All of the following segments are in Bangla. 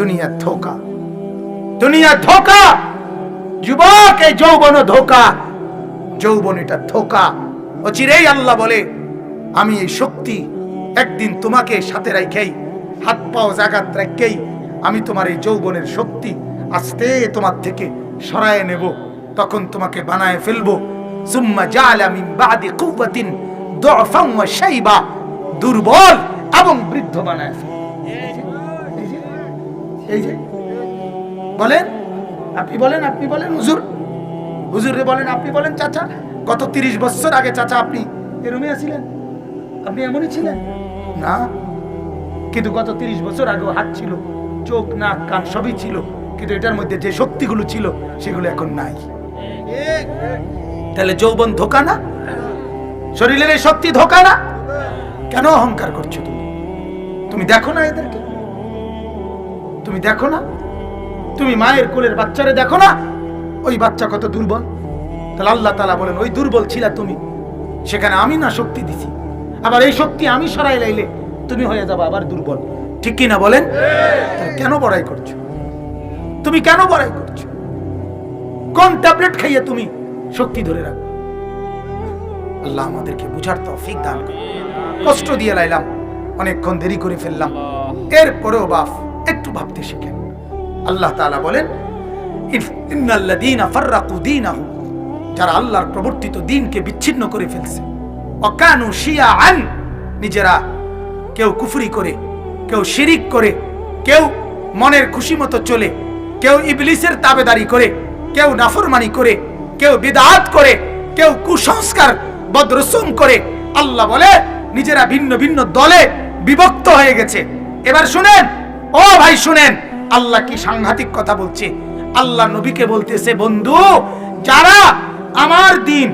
দুনিয়া ধোকা, দুনিয়া ধোকা, যুবক এই যৌবন ধোকা, যৌবন এটা ধোকা। অচিরেই আল্লাহ বলে আমি এই শক্তি একদিন তোমাকে সাথে রাখেই, হাত পাও জাগাত রাখেই আমি তোমার এই যৌবনের শক্তি আস্তে তোমার থেকে সরায় নেব, তখন তোমাকে বানায় ফেলবো। সুম্মা জাআলা মিন বাদি কুওয়াতিন দুআফান ওয়া শাইবা, দুর্বল এবং বৃদ্ধ বানায় ফেলবো। এই যে বলেন, আপনি বলেন, আপনি বলেন হুজুর, হুজুরে বলেন, আপনি বলেন চাচা, গত 30 বছর আগে চাচা আপনি এরমই ছিলেন? আপনি এমনই ছিলেন না? কিন্তু গত 30 বছর আগে হাত ছিল, চোখ নাক কান সবই ছিল, কিন্তু এটার মধ্যে যে শক্তিগুলো ছিল সেগুলো এখন নাই। তাহলে যৌবন ধোকা না? শরীরের এই শক্তি ধোকা না? কেন অহংকার করছো তুমি? তুমি দেখো না এদেরকে? তুমি দেখো না? তুমি মায়ের কোলের বাচ্চারে দেখো না? ওই বাচ্চা কত দুর্বল। তাহলে আল্লাহ তাআলা বলেন ওই দুর্বল ছিলা তুমি, সেখানে আমি না শক্তি দিছি, আবার এই শক্তি আমি সরাই লাইলে তুমি হয়ে যাবে আবার দুর্বল। ঠিক কি না বলেন? কেন বড়াই করছো? তুমি কেন বড়াই করছো? কোন ট্যাবলেট খাইয়ে তুমি শক্তি ধরে রাখো? আল্লাহ আমাদেরকে বুঝার তৌফিক দান করুন। কষ্ট দিয়ে লাইলাম, অনেকক্ষণ দেরি করে ফেললাম, এরপরেও বাপ একটু ভাবতে শিখেন। আল্লাহ তাআলা বলেন ইন্নাল্লাযীনা ফাররাকু দীনাহুম, যারা আল্লাহর প্রবর্তিত দ্বীনকে বিচ্ছিন্ন করে ফেলছে, ওয়া কানু শিয়াআন, নিজেরা কেউ কুফরি করে, কেউ শিরিক করে, কেউ মনের খুশি মতো চলে, কেউ ইবলিসের তাবেদারি করে, কেউ নাফরমানি করে, কেউ বিদআত করে, কেউ কুসংস্কার বদরসুম করে। আল্লাহ বলে নিজেরা ভিন্ন ভিন্ন দলে বিভক্ত হয়ে গেছে। এবার শুনেন ও ভাই, শুনেন আল্লাহ কি সাংঘাতিক কথা বলছে। আল্লাহ নবীকে বলতেছে, বন্ধু, যারা আমার দিন,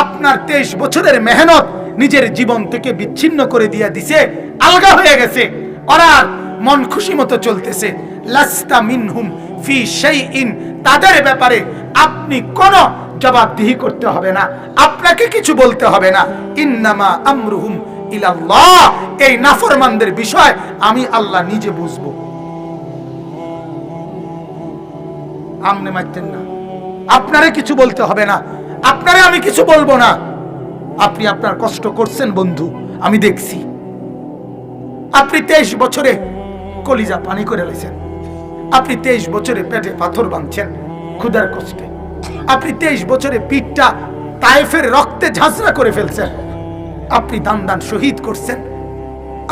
আপনার 23 বছরের মেহনত নিজের জীবন থেকে বিচ্ছিন্ন করে দিয়ে দিছে, আলগা হয়ে গেছে, ওরা মন খুশি মতো চলতেছে, লাস্তা মিনহুম ফি শাইইন, তাদের ব্যাপারে আপনি কোনো জবাবদিহি করতে হবে না, আপনাকে কিছু বলতে হবে না। ইন্নামা আমরুহুম ইলাল্লাহ, এই নাফরমানদের বিষয় আমি আল্লাহ নিজে বুঝবো। আমনে মাইতেন না, আপনারে কিছু বলতে হবে না, আপনারে আমি কিছু বলবো না। আপনি আপনার কষ্ট করছেন বন্ধু, আমি দেখছি। আপনি 23 বছরে কলিজা পানি করে লেছেন, আপনি 23 বছরে পেটে পাথর বাঁধছেন ক্ষুধার কষ্টে, আপনি 23 বছরে পিঠটা তায়েফের রক্তে ঝাঁঝরা করে ফেলছেন, আপনি দান দান শহীদ করছেন,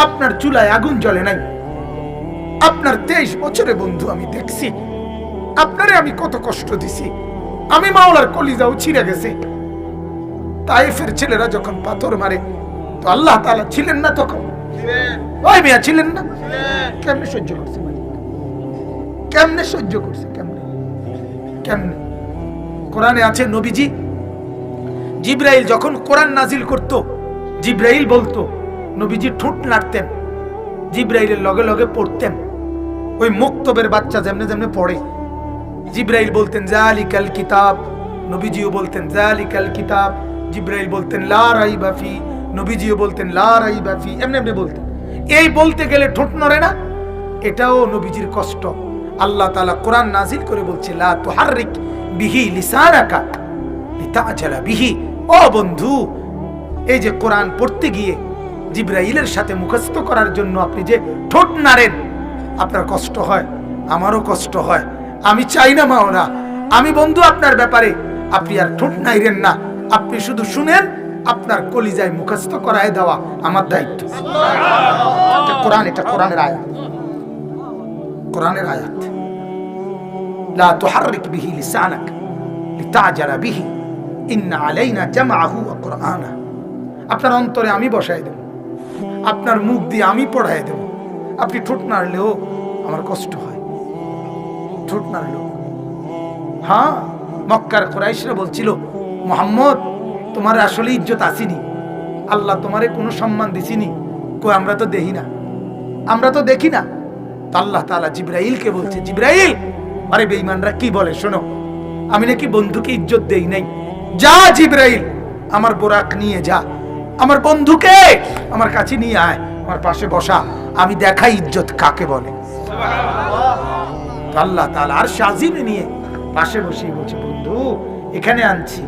আপনার চুলায় আগুন জ্বলে নাই। আপনার 23 বছরে বন্ধু আমি দেখছি, আপনারে আমি কত কষ্ট দিছি। আমি মাওলার কলিজাও ছিঁড়ে গেছে। তায়েফের ছেলেরা যখন পাথর মারে, তো আল্লাহ তাআলা ছিলেন না তখন? ওই মিয়া ছিলেন না? কেমনে সহ্য করছে? কেমনে সহ্য করছে? কেমনে কেমনে? কোরআনে আছে নবীজি জিবরাইল যখন কোরআন নাজিল করত, জিবরাইল বলতো, নবীজি ঠোঁট নাড়তেন, জিবরাইলের লগে লগে পড়তেন। ওই মুক্তবের বাচ্চা যেমনে যেমনে পড়ে, জিবরাইল বলতেন যালিকাল কিতাব, নবীজিও বলতেন যালিকাল কিতাব, জিবরাইল বলতেন লা রাইবা ফি, নবীজিও বলতেন লা রাইবা ফি, এমনি এমনি বলতেন। এই বলতে গেলে ঠোঁট নড়ে না, এটাও নবীজির কষ্ট। আল্লাহ তাআলা কোরআন নাজিল করে বলছে লা তুহাররিক বিহি লিসানাকা লিতাআজালা বিহি। ও বন্ধু, এই যে কোরআন পড়তে গিয়ে জিবরাইলের সাথে মুখস্থ করার জন্য আপনি যে ঠোঁট নাড়েন, আপনার কষ্ট হয়, আমারও কষ্ট হয়। আমি চাই না মাওলা, আমি বন্ধু আপনার ব্যাপারে আপনি আর ঠোঁট নাইরেন না, আপনি শুধু শুনেন, আপনার কলিজায় মুখস্থ করায় দেওয়া আমার দায়িত্ব। এটা কোরআন, এটা কোরআনের আয়াত, কোরআনের আয়াত। লা তুহাররিক বিহি লিসানাক লিতাআজালা বিহি ইন্না আলাইনা জামআহু ওয়া কুরআনা। আপনার অন্তরে আমি বসাই দেব, আপনার মুখ দিয়ে আমি পড়াই দেব। আপনি ঠোঁট নাড়লেও আমার কষ্ট হয়, ঠোঁট নাড়লেও। হ্যাঁ, মক্কার কুরাইশরা বলছিল, মুহাম্মদ তোমার আসলে ইজ্জত আসেনি, আল্লাহ তোমারে কোনো সম্মান দিছিনি। কই আমরা তো দেখি না, আমরা তো দেখি না। তো আল্লাহ তাআলা জিবরাইলকে বলছে, জিবরাইল, আরে বেঈমানরা কি বলে শোনো, আমি নাকি বন্ধুকে ইজ্জত দেই নাই। যা জিবরাইল, আমার বোরাক নিয়ে যা, আমার বন্ধুকে আমার কাছে নিয়ে আয়, আমার পাশে বসা, আমি দেখাই ইজ্জত কাকে বলে। সুবহানাল্লাহ। তো আল্লাহ তাআলা আরশ আজিমে নিয়ে পাশে বসিয়ে বলছে, বন্ধু এখানে আনছি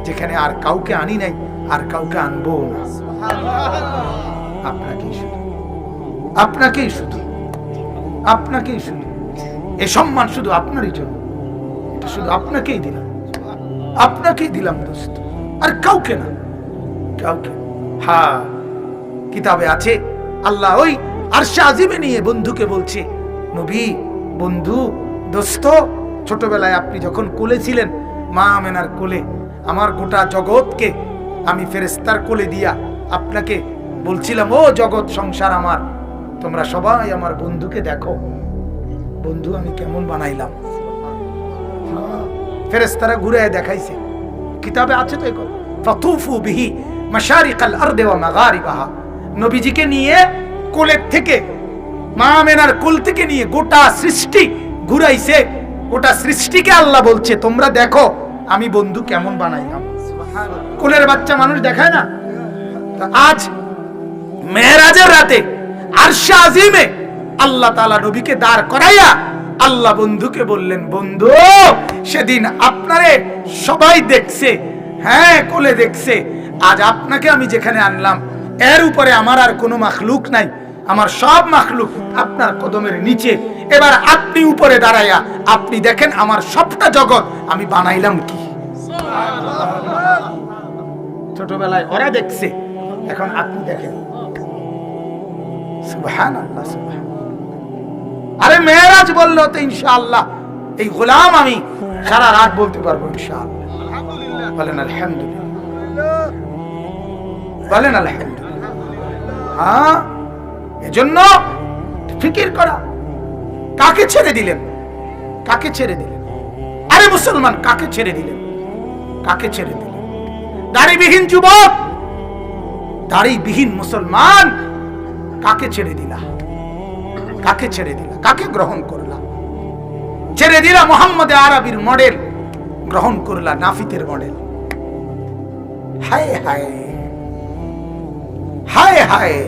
যেখানে আর কাউকে আনি নাই, আর কাউকে আনবো না। আপনাকেই শুধু, আপনাকেই শুধু, আপনাকেই শুধু। এই সম্মান শুধু আপনারই জন্য, এটা শুধু আপনাকেই দিলাম, আপনাকেই দিলাম দোস্ত, আর কাউকে না, কাউকে। হ্যাঁ, কিতাবে আছে আল্লাহ ওই আরশে আজিমে নিয়ে বন্ধুকে বলছে, নবী, বন্ধু, দোস্ত, ছোটবেলায় আপনি যখন কোলে ছিলেন, মা আমেনার কোলে, আমার গোটা জগৎকে আমি ফেরেশতার কোলে দিয়া আপনাকে বলছিলাম, ও জগৎ সংসার আমার, তোমরা সবাই আমার বন্ধুকে দেখো, বন্ধু আমি কেমন বানাইলাম। ফেরেশতারা ঘুরে দেখাইছে, কিতাবে আছে তো, এই ফাতুফু বিহি মাশারিকাল আরদি ওয়া মাগারিবাহা। নবীজিকে নিয়ে কোলের থেকে, মা আমেনার কোল থেকে নিয়ে গোটা সৃষ্টি ঘুরাইছে, গোটা সৃষ্টিকে আল্লাহ বলছে, তোমরা দেখো আমি বন্ধু কেমন বানাইলাম। কোলের বাচ্চা মানুষ দেখায় না? আজ মেরাজের রাতে আরশে আজিমে আল্লাহ তাআলা নবীকে দাঁড় করাইয়া আল্লাহ বন্ধুকে বললেন, বন্ধু সেদিন আপনারে সবাই দেখছে, হ্যাঁ কোলে দেখছে, আজ আপনাকে আমি যেখানে আনলাম এর উপরে আমার আর কোনো মাখলুক নাই, আমার সব মাখলুক আপনার কদমের নিচে। এবার আপনি উপরে দাঁড়াইয়া আপনি দেখেন আমার সবটা জগৎ আমি বানাইলাম কি। ছোটবেলায় ওরা দেখছে, এখন আপনি দেখেন। সুবহানাল্লাহ, সুবহানাল্লাহ। আরে মেরাজ বললো তো ইনশাআল্লাহ এই গোলাম আমি সারা রাত বলতে পারবো ইনশাআল্লাহ। বলেন আলহামদুলিল্লাহ, বলেন আলহামদুলিল্লাহ। হ্যাঁ, এজন্য ফিকির করা, কাকে ছেড়ে দিলেন, কাকে ছেড়ে দিলেন? আরে মুসলমান, কাকে ছেড়ে দিলেন, কাকে ছেড়ে দিলেন? দাড়িবিহীন যুবক, দাড়িবিহীন মুসলমান, কাকে ছেড়ে দিলা, কাকে ছেড়ে দিলা, কাকে গ্রহণ করলা? ছেড়ে দিলা মুহাম্মদ আরবির মডেল, গ্রহণ করলা নাফিতের মডেল। হায় হায়, হায় হায়,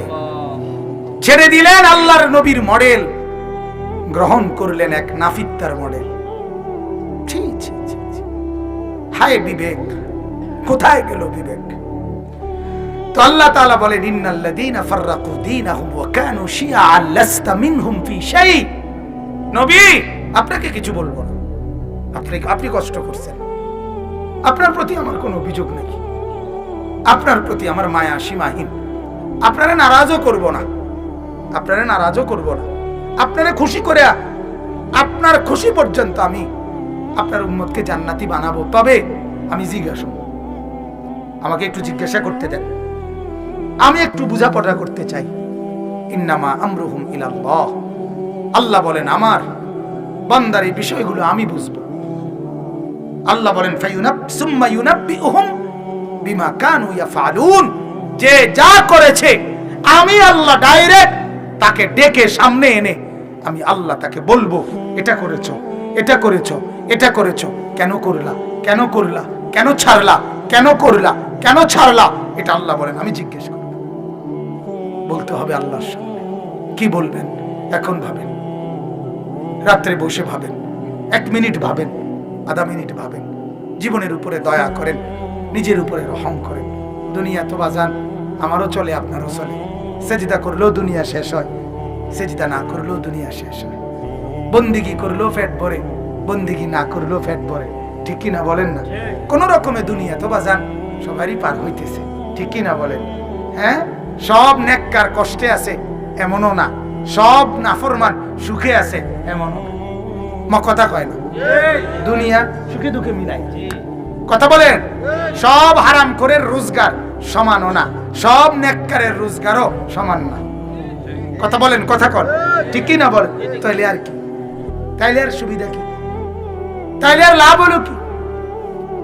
ছেড়ে দিলেন আল্লাহর নবীর মডেল, গ্রহণ করলেন এক নাফিত্তার মডেল। ছি ছি ছি, হায় বিবেক, কোথায় গেল বিবেক? তো আল্লাহ তাআলা বলেন, ইন্নাল্লাযীনা ফাররাকু দীনাহুম ওয়া কানু শিয়াআন লাস্তা মিনহুম ফি শাই। নবী আপনাকে কিছু বলবো না, আপনি কষ্ট করছেন, আপনার প্রতি আমার কোনো অভিযোগ নেই, আপনার প্রতি আমার মায়া সীমাহীন, আপনারা নারাজও করব না, আপনারা নারাজও করব না, আপনারা খুশি করে আপনার খুশি পর্যন্ত আমি আপনার উম্মতকে জান্নাতি বানাবো। তবে আমি জিজ্ঞাসা, আমাকে একটু জিজ্ঞাসা করতে দেন, আমি একটু বুঝাপড়া করতে চাই। ইন্নামা আমরুহুম ইলাল্লাহ, আল্লাহ বলেন আমার বান্দার এই বিষয়গুলো আমি বুঝবো। আল্লাহ বলেন সুম্মা ইউনাব্বিউহুম বিমা কানু ইয়াফআলুন, যে যা করেছে আমি আল্লাহ ডাইরেক্ট তাকে ডেকে সামনে এনে আমি আল্লাহ তাকে বলবো, এটা করেছো, এটা করেছো, এটা করেছো, কেন করলা, কেন করলা, কেন ছাড়লা, কেন করলা, কেন ছাড়লা, এটা আল্লাহ বলেন আমি জিজ্ঞেস করব। বলতে হবে আল্লাহর সামনে। কি বলবেন? এখন ভাবেন, রাত্রে বসে ভাবেন, 1 মিনিট ভাবেন, আধা মিনিট ভাবেন, জীবনের উপরে দয়া করেন, নিজের উপরে রহম করেন। দুনিয়া তো বাজান আমারও চলে, আপনারও চলে। সেজদা করলেও দুনিয়া শেষ হয়, সেজদা না করলেও দুনিয়া শেষ হয়। বন্দিগি করলেও পেট ভরে, বন্দিগি না করলেও পেট ভরে, ঠিক কি না বলেন না? কোন রকমে দুনিয়া তো বাজান সবারই পার হইতেছে, ঠিক কি না বলেন? হ্যাঁ, সব নেককার কষ্টে আছে এমনও না, সব নাফরমান সুখে আছে এমনও না। কথা কয় না, দুনিয়া সুখে দুঃখে মিলাই। কথা বলেন, সব হারাম করে রোজগার সমানও না, সব নেককারের রোজগারও সমান না। কথা বলেন, কথা কর, ঠিক কি না বলেন? তাইলে আর কি, তাইলে আর সুবিধা কি, তাইলে আর লাভ হলো কি?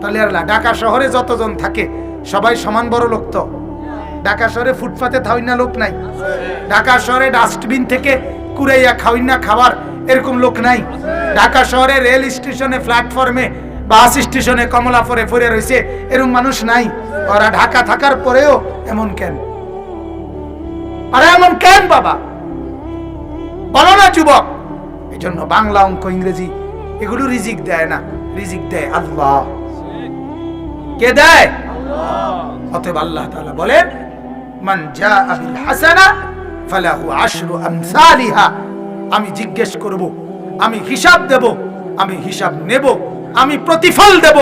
তাহলে আর ঢাকা শহরে যতজন থাকে সবাই সমান বড় লোক তো? ঢাকা শহরে ফুটপাতে খাওয়াইনা লোক নাই? ঢাকা শহরে ডাস্টবিন থেকে কুড়াইয়া খাওয়াইনা খাবার এরকম লোক নাই? ঢাকা শহরে রেল স্টেশনে, প্ল্যাটফর্মে, বাস স্টেশনে কমলা পরে পড়ে রয়েছে এরকম মানুষ নাই? ওরা ঢাকা থাকার পরেও এমন কেন? আরে এমন কেন বাবা? বলো না যুবক, এজন্য বাংলা, অঙ্ক, ইংরেজি এগুলো রিজিক দেয় না, রিজিক দেয় আল্লাহ। কে দেয়? অতএব আল্লাহ তাআলা বলেন, মান জাআ বিল হাসানা ফালাহু আশরু আমসালিহা। আমি জিজ্ঞেস করব, আমি হিসাব দেব, আমি হিসাব নেব, আমি প্রতিফল দেব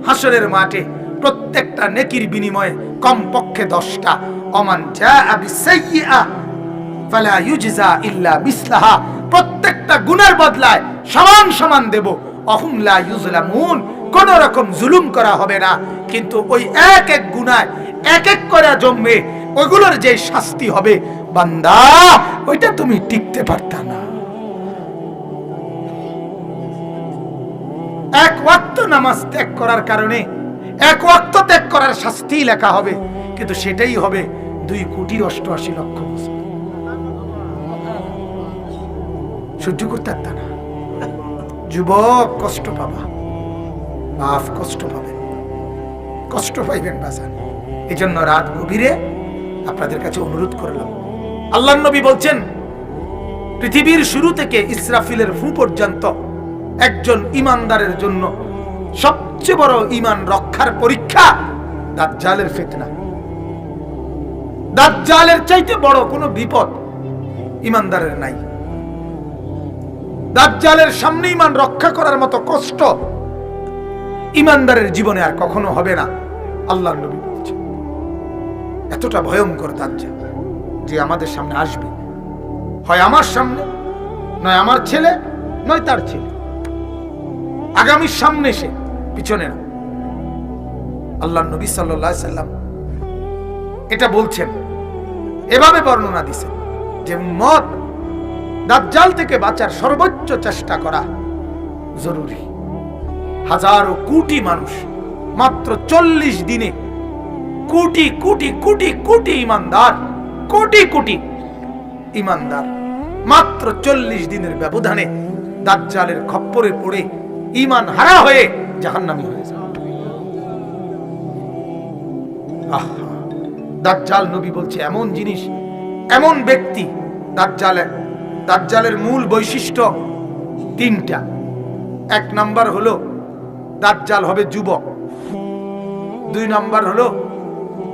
হাসরের মাঠে। প্রত্যেকটা নেকির বিনিময়ে কমপক্ষে 10টা। ওমান জাআ বিসাইয়্যিআ ফালা ইউজজা ইল্লা মিসলাহা। প্রত্যেকটা গুনার বদলায় সমান সমান দেব। অহুম লা ইউজলামুন। কোন রকম জুলুম করা হবে না। কিন্তু ওই এক এক গুনায় এক এক করে জমবে, ওইগুলোর যে শাস্তি হবে বান্দা, ওইটা তুমি টিকতে পারতা না। এক ওয়াক্ত নামাজ ত্যাগ করার কারণে এক ওয়াক্ত ত্যাগ করার শাস্তি লেখা হবে, কিন্তু সেটাই হবে 2,88,00,000 বছর। সহ্য করতে পারতা না। যুবক কষ্ট পাবা, বাপ কষ্ট পাবেন, কষ্ট পাইবেন বাজান। এই জন্য রাত গভীরে আপনাদের কাছে অনুরোধ করলাম। আল্লাহর নবী বলছেন, পৃথিবীর শুরু থেকে ইসরাফিলের ফু পর্যন্ত একজন ইমানদারের জন্য সবচেয়ে বড় ইমান রক্ষার পরীক্ষা দাজ্জালের ফিতনা। দাজ্জালের চাইতে বড় কোনো বিপদ ইমানদারের নাই। দাজ্জালের সামনে ইমান রক্ষা করার মতো কষ্ট ইমানদারের জীবনে আর কখনো হবে না। আল্লাহর নবী বলছেন, এতটা ভয়ঙ্কর দাজ্জাল যে আমাদের সামনে আসবে, হয় আমার সামনে, নয় আমার ছেলে, নয় তার ছেলে। আগামীর সামনে সে, পিছনে না। আল্লাহর নবী সাল্লাল্লাহু আলাইহি সাল্লাম এটা বলছেন, এভাবে বর্ণনা দিয়েছেন যে উম্মত, দাজ্জাল থেকে বাঁচার সর্বোচ্চ চেষ্টা করা জরুরি। হাজারো কোটি মানুষ মাত্র 40 দিনে, কোটি কোটি কোটি কোটি ইমানদার, কোটি কোটি ইমানদার মাত্র 40 দিনের ব্যবধানে দাজ্জালের খপ্পরে পড়ে ঈমান হারা হয়ে জাহান্নামী হয়ে যায়। দাজ্জাল, নবী বলছে, এমন জিনিস, এমন ব্যক্তি। দাজ্জালের মূল বৈশিষ্ট্য 3টা। 1 নাম্বার হলো দাজ্জাল হবে যুবক। 2 নাম্বার হলো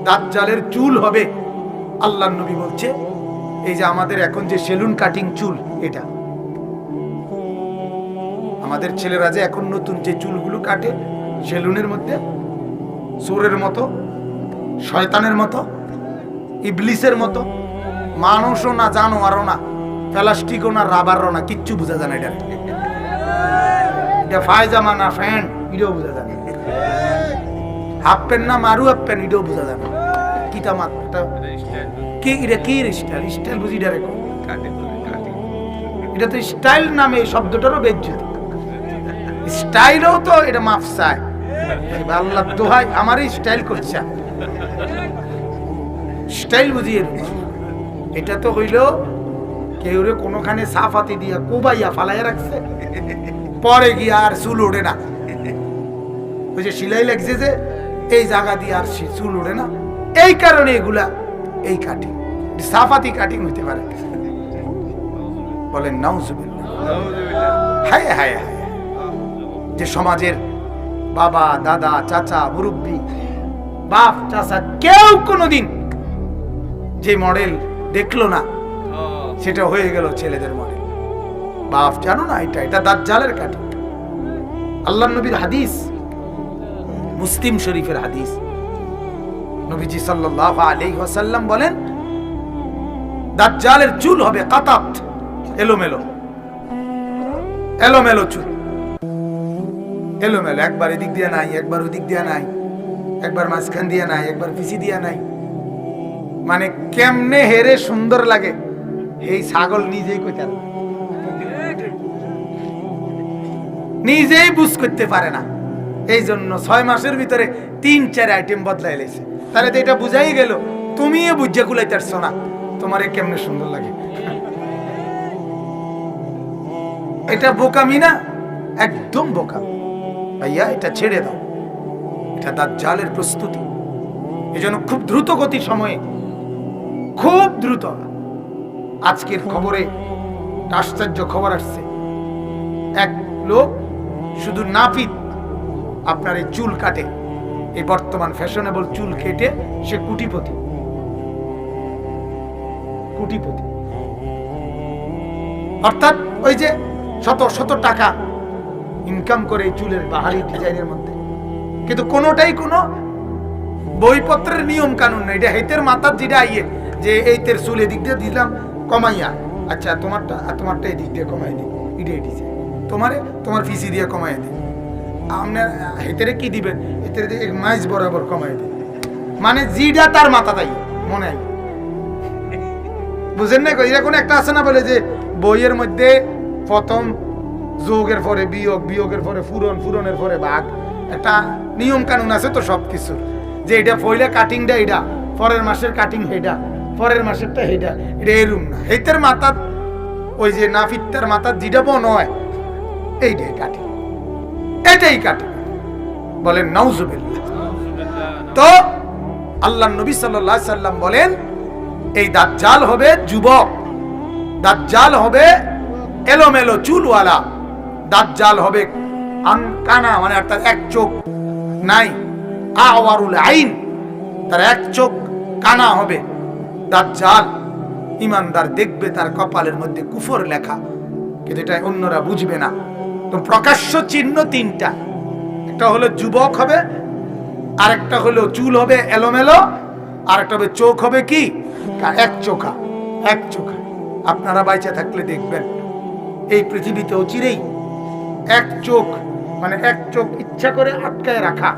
দাজ্জালের চুল হবে, আল্লাহর নবী বলছে, এই যে আমাদের এখন যে সেলুন কাটিং চুল, এটা আমাদের ছেলেরা যে এখন নতুন যে চুলগুলো কাটে সেলুনের মধ্যে, চোরের মতো, শয়তানের মতো, ইবলিসের মতো, মানুষও না, জানোয়ারও না, প্লাস্টিকও না, রাবারও না, কিচ্ছু বোঝা যায় না। এটা পায়জামা না প্যান্ট, এটাও বোঝা যায় না। হাফ প্যান্ট না মারু হাফ প্যান্ট, এটাও বোঝা যায় না। কিটা মাত্রা কি, এটা কি স্টাইল? স্টাইল বুঝি এটা রেখো, এটা তো স্টাইল নামে এই শব্দটারও বেজ্জতি। স্টাইলও তো এটা মাফসায়। আল্লাহ দোহাই, আমারই স্টাইল করছে, স্টাইল বুঝিয়ে। এটা তো হইল কেউ রে কোনোখানে সাফাতি দিয়া কোবাইয়া ফালাইয়া রাখছে, পরে গিয়া আর চুল ওঠে না। ওই যে সিলাই লাগছে যে এই জায়গা দিয়ে আর চুল ওঠে না, এই কারণে এগুলা এই কাটিং, সাফাতি কাটিং হইতে পারে। বলেন নাউজুবিল্লাহ। হায় হায় হায়। যে সমাজের বাবা, দাদা, চাচা, মুরব্বী, বাপ, চাচা কেউ কোনোদিন যে মডেল দেখলো না, সেটা হয়ে গেল ছেলেদের মডেল। বাপ জানো না, এটা দাজ্জালের কাটিং। আল্লাহর নবীর হাদিস, মুসলিম শরীফের হাদিস, নবীজি সাল্লাল্লাহু আলাইহি ওয়াসাল্লাম বলেন, দাজ্জালের চুল হবে কাতাত, এলোমেলো, এলোমেলো চুল, এলোমেলো, একবার এদিক দিয়ে নাই, একবার ওদিক দিয়ে নাই, একবার মাঝখান দিয়ে নাই, একবার পিছি দিয়ে নাই। মানে কেমনে হেরে সুন্দর লাগে এই ছাগল নিজেই কইতে, নিজেই বুঝ করতে পারে না। এই জন্য 6 মাসের ভিতরে 3-4 আইটেম বদলাই লেছে। তাহলে তো এটা বুঝাই গেল, তুমিও বুঝে কুলাইতে পারছো না তোমার কেমনে সুন্দর লাগে। এটা বোকামি না, একদম বোকা ভাইয়া, এটা ছেড়ে দাও। এটা দাজ্জালের প্রস্তুতি। এজন্য খুব দ্রুত গতি সময়ে, খুব দ্রুত। আজকের খবরে আশ্চর্য খবর আসছে, এক লোক শুধু নাপিত আপনার এই চুল কাটে, এই বর্তমান ফ্যাশনেবল চুল কেটে সে কোটিপতি। কোটিপতি অর্থাৎ ওই যে শত শত টাকা ইনকাম করে এই চুলের বাহারি ডিজাইনের মধ্যে, কিন্তু কোনোটাই কোনো বইপত্রের নিয়ম কানুন নেই। এটা হেতের মাথার যেটা আইয়ে যে এইতের চুল এদিক দিয়ে দিলাম কমাইয়া, আচ্ছা তোমারটা এদিক দিয়ে কমাই দিই, এটাই দিছে তোমার ফিসি দিয়ে কমাই দিই, আপনার হেতেরে কি দিবেন, হেতের দিয়ে মাইজ বরাবর কমাই দিই, মানে জিটা তার মাথা তাই মনে হয়। বুঝেন না? এরকম একটা আছে না বলে যে বইয়ের মধ্যে প্রথম যোগের পরে বিয়োগ, বিয়োগের পরে ফুরন, ফুরনের পরে ভাগ, একটা নিয়ম কানুন আছে তো সবকিছু, যে এটা পয়লা কাটিংটা এটা, পরের মাসের কাটিং হেটা, পরের মাসেরটা হেটা, এটা এরুম না। হেতের মাথা ওই যে নাফিত্তার মাথা যেটা বন হয় এইটাই কাটি, এটাই কাটি। বলেন নাউজুবিল্লাহ। তো আল্লাহ নবী সাল্লাল্লাহু আলাইহি সাল্লাম বলেন এই দাজ্জাল হবে যুবক, দাজ্জাল হবে এলোমেলো চুলওয়ালা, দাজ্জাল হবে কানা, মানে তার এক চোখ নাই, আওয়ারুল আইন, তার এক চোখ কানা হবে। দাজ্জাল ইমানদার দেখবে তার কপালের মধ্যে কুফর লেখা, কিন্তু এটা অন্যরা বুঝবে না। তো প্রকাশ্য চিহ্ন তিনটা, একটা হলো যুবক হবে, আরেকটা হলো চুল হবে এলোমেলো, আরেকটা হবে চোখ হবে কি এক চোখা, এক চোখা। আপনারা বাইচা থাকলে দেখবেন এই পৃথিবীতে অচিরেই এক চোখ, মানে এক চোখ ইচ্ছা করে আটকায় রাখা,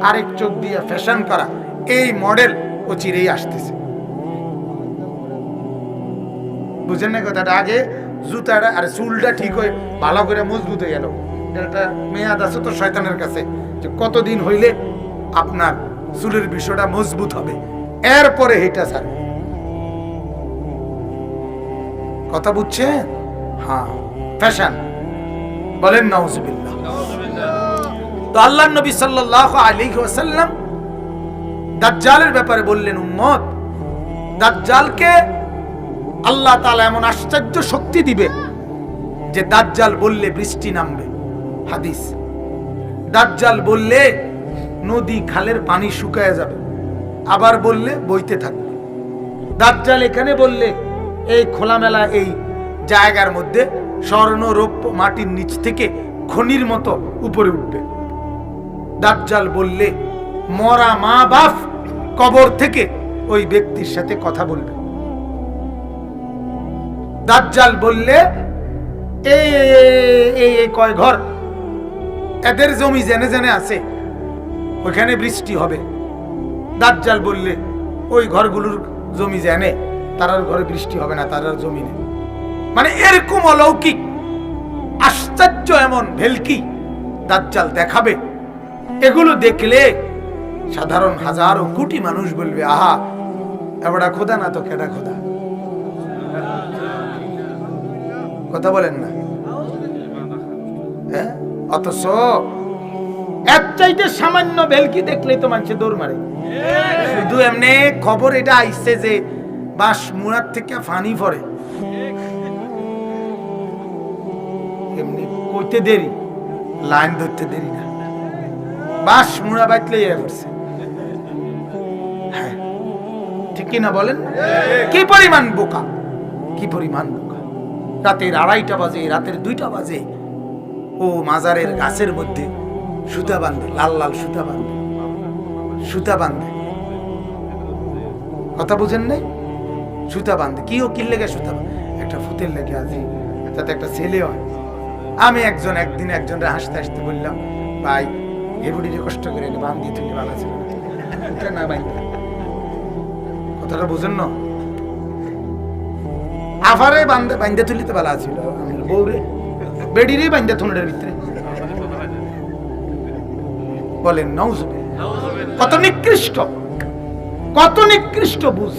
আরেক চোখ দিয়ে ফ্যাশন করা, এই মডেল অচিরেই আসতেছে। বুঝেন না কথাটা? আগে জুতাটা আর চুলটা ঠিক হয়ে ভালো করে মজবুত হয়ে গেল, একটা মেয়াদ আছে তো শয়তানের কাছে, যে কতদিন হইলে আপনার চুলের বিষয়টা মজবুত হবে, এরপরে হেটা ছাড়ে। কথা বুঝছেন? হ্যাঁ, ফ্যাশন। বলেন নাউজুবিল্লাহ। তো আল্লাহর নবী সাল্লাল্লাহু আলাইহি ওয়াসাল্লাম দাজ্জালের ব্যাপারে বললেন, উম্মত, দাজ্জালকে আল্লাহ তাআলা এমন আশ্চর্য শক্তি দিবে যে দাজ্জাল বললে বৃষ্টি নামবে। হাদিস, দাজ্জাল বললে নদী খালের পানি শুকায় যাবে, আবার বললে বইতে থাকবে। দাজ্জাল এখানে বললে এই খোলামেলা এই জায়গার মধ্যে স্বর্ণ রৌপ্য মাটির নিচ থেকে খনির মতো উপরে উঠবে। দাজ্জাল বললে মরা মা বাপ কবর থেকে ওই ব্যক্তির সাথে কথা বলবে। দাজ্জাল বললে এই কয় ঘর, এদের জমি জেনে জেনে আছে, ওইখানে বৃষ্টি হবে। দাজ্জাল বললে ওই ঘরগুলোর জমি জেনে, তারার ঘরে বৃষ্টি হবে না, তারার জমি নেই। মানে এরকম অলৌকিক আশ্চর্য এমন ভেলকি দাজ্জাল দেখাবে, এগুলো দেখলে সাধারণ হাজারো কোটি মানুষ বলবে, আহা এবারে খোদা না তো কেডা খোদা। কথা বলেন না? অথচ এক চাইতে সামান্য ভেলকি দেখলেই তো মানুষে দৌড় মারে। শুধু এমনি খবর এটা আইছে যে বাস মুরাদ থেকে ফানি পড়ে, এমনি কইতে দেরি, লাইন ধরতে দেরি না, বাস মুড়া বাইতলে পড়ছে। হ্যাঁ, ঠিক কিনা বলেন? কি পরিমাণ বোকা, কি পরিমাণ বোকা। রাতের 2:30 বাজে, রাতের 2টা বাজে, ও মাজারের গাছের মধ্যে সুতা বাঁধে, লাল লাল সুতা বাঁধে, সুতা বাঁধে। কথা বুঝেন নাই? সুতা বাঁধে কি, ও কিল লেগে সুতা, একটা ফুতের লেগে আছে যাতে একটা ছেলে হয়। আমি একদিন একজনরা হাসতে হাসতে বললাম, ভাই এ বুড়িরে কষ্ট করে বাঁধি তুমি ভালো ছিল না বাইন্দা। কথাটা বুঝেন না? আফারে বান্ধে তুলিতে ভালো ছিল, বউরে বেডিরে বান্ধে থুনের ভিতরে। বলেন নাউজুবিল্লাহ। কত নিকৃষ্ট, কত নিকৃষ্ট বুঝ।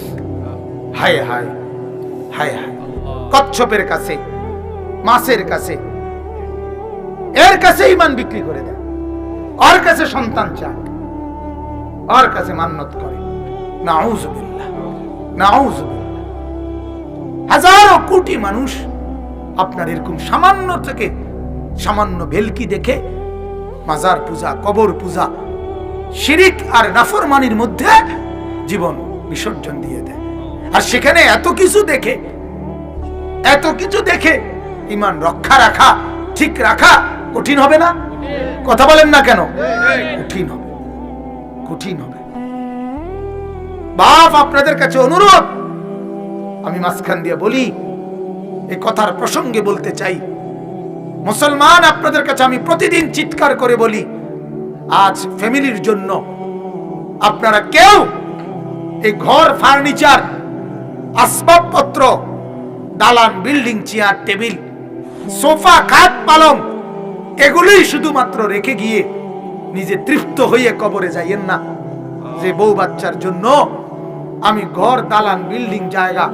হায় হায় হায় হায়। কচ্ছপের কাছে, মাছের কাছে, এর কাছে ইমান বিক্রি করে দেয়, ওর কাছে সন্তান চায়, ওর কাছে মান্নত করে। নাউজুবিল্লাহ, নাউজুবিল্লাহ। হাজারো কোটি মানুষ আপনার এরকম সামান্য থেকে সামান্য ভেলকি দেখে মাজার পূজা, কবর পূজা, শিরিক আর নাফরমানির মধ্যে জীবন বিসর্জন দিয়ে দেয়। আর সেখানে এত কিছু দেখে ঈমান রক্ষা রাখা, ঠিক রাখা কঠিন হবে না? কথা বলেন না কেন? কঠিন হবে। বাপ, আপনাদের কাছে অনুরোধ, আমি মাঝখান দিয়ে বলি, এই কথার প্রসঙ্গে বলতে চাই, মুসলমান আপনাদের কাছে আমি প্রতিদিন চিৎকার করে বলি, আজ ফ্যামিলির জন্য আপনারা কেউ এই ঘর, ফার্নিচার, আসবাবপত্র, দালান, বিল্ডিং, চেয়ার, টেবিল, সোফা, খাট, পালং এগুলোই শুধুমাত্র রেখে গিয়ে নিজে তৃপ্ত হয়ে কবরে যাইয়েন না। যে বউ বাচ্চার জন্য আমি ঘর, দালান, বিল্ডিং, জায়গা,